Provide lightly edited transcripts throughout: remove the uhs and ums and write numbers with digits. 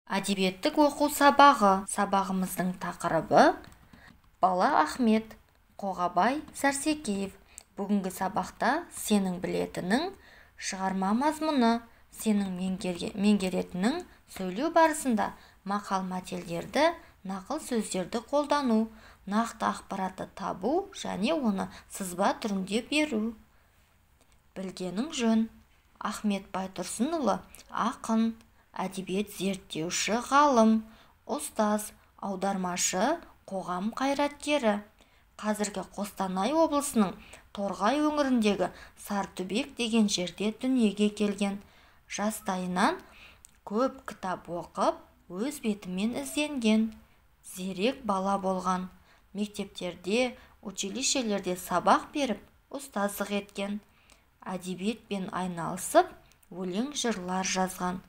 Әдебиеттік оқу сабағы. Сабағымыздың тақырыбы Бала Ахмет, Қоғабай Сәрсекеев. Бүгінгі сабақта сенің білетінің шығарма мазмұны, сенің меңгеретінің сөйлеу барысында мақал-мәтелдерді, нақыл сөздерді қолдану, нақты ақпаратты табу және оны сызба түрінде беру. Білгенің жөн. Ахмет Байтұрсынұлы ақын, әдебиет зерттеуші ғалым, ұстаз, аудармашы, қоғам қайраткері. Қазіргі Қостанай облысының Торғай өңіріндегі Сартүбек деген жерде дүниеге келген. Жастайынан көп кітап оқып, өз бетімен ізденген. Зерек бала болған. Мектептерде, училищелерде сабақ беріп, ұстаздық еткен. Әдебиетпен айналысып, өлең жырлар жазған.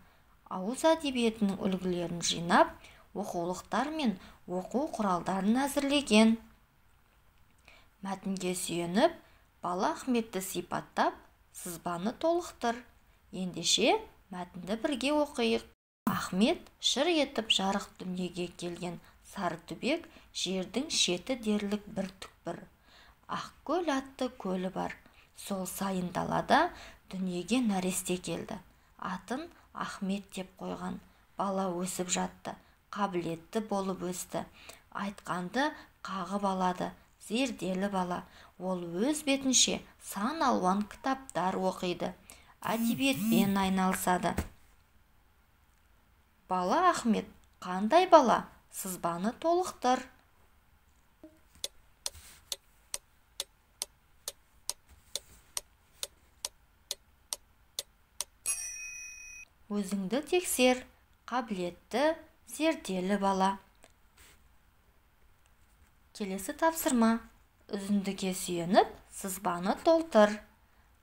Ауыз әдебиетінің үлгілерін жинап, оқулықтар мен оқу құралдарын әзірлеген. Мәтінге сүйеніп, Бала Ахметті сипаттап, сызбаны толықтыр. Ендеше мәтінді бірге оқиық. Ахмет шыр етіп жарық дүниеге келген Сарытүбек жердің шеті дерлік бір түкпір. Ақкөл атты көлі бар. Сол сайын далада дүниеге нәресте келді. Атын Ахмет деп қойған. Бала өсіп жатты, қабілетті болып өсті. Айтқанды қағып алады, зерделі бала. Ол өз бетінше сан алуан кітаптар оқиды, әдебиетпен айналысады. Бала Ахмет қандай бала? Сызбаны толықтыр. Өзіңді тексер, қабілетті, зерделі бала. Келесі тапсырма. Үзіндіге сүйеніп, сызбаны толтыр.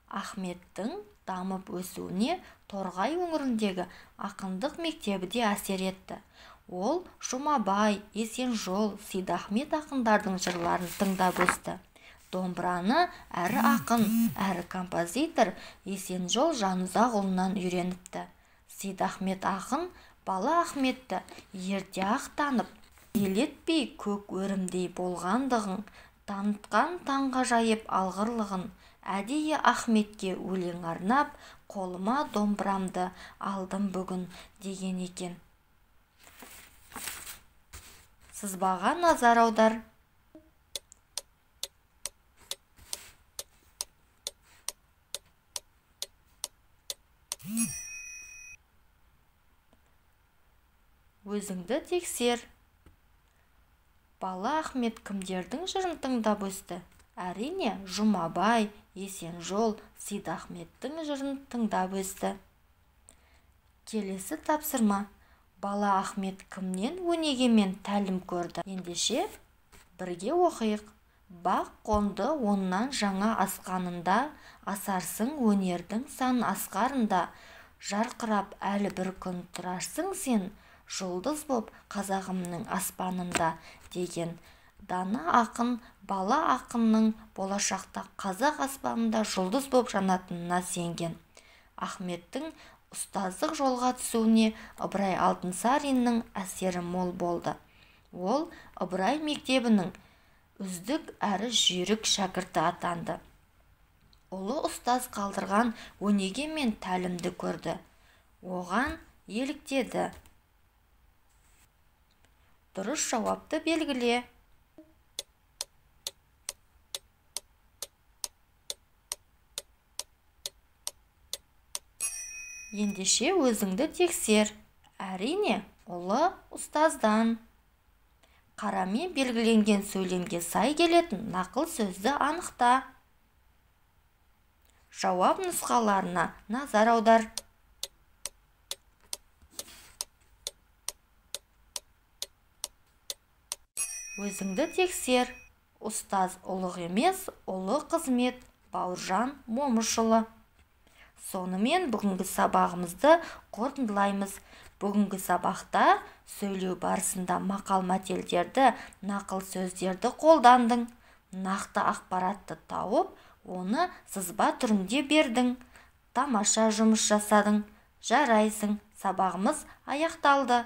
Ахметтің дамып өсуіне Торғай өңіріндегі ақындық мектебі де әсер етті. Ол Жұмабай, Есенжол, Сейдахмет ақындардың жырларын тыңдап өсті. Домбыраны әрі ақын, әрі композитор Есенжол Жанұзақұлынан үйреніпті. Сейдахмет ақын Бала Ахметті ерте-ақ танып, елетпей көк өрімдей болғандығын, танытқан таңғажайып алғырлығын, әдейі Ахметке өлең арнап, қолыма домбырамды алдым бүгін деген екен. Сызбаға назар аудар. Өзіңді тексер. Бала Ахмет кімдердің жырын тыңдап өсті? Әрине, Жұмабай, Есенжол, Сейдахметтің жырын тыңдап өсті. Келесі тапсырма. Бала Ахмет кімнен өнегемен тәлім көрді? Ендеше бірге оқиық. Бақ қонды оннан жаңа асқанында, асарсың өнердің сан асқарында. Жарқырап әлі бір күн тұрарсың сен, жұлдыз боп қазағымның аспанында деген. Дана ақын Бала ақынның болашақта қазақ аспанында жұлдыз боп жанатынына сенген. Ахметтің ұстаздық жолға түсуіне Ыбырай Алтынсариннің әсері мол болды. Ол Ыбырай мектебінің үздік әрі жүйрік шәкірті атанды. Ұлы ұстаз қалдырған өнеге мен тәлімді көрді. Оған еліктеді. Дұрыс жауапты белгіле. Ендеше өзіңді тексер. Әрине, ұлы ұстаздан. Қарамен белгіленген сөйлемге сай келетін нақыл сөзді анықта. Жауап нұсқаларына назар аудар. Өзіңді тексер. Ұстаз ұлық емес, ұлы қызмет. Бауыржан Момышұлы. Сонымен бүгінгі сабағымызды қорытындылаймыз. Бүгінгі сабақта сөйлеу барысында мақал-мәтелдерді, нақыл сөздерді қолдандың. Нақты ақпаратты тауып, оны сызба түрінде бердің. тамаша жұмыс жасадың. Жарайсың, сабағымыз аяқталды.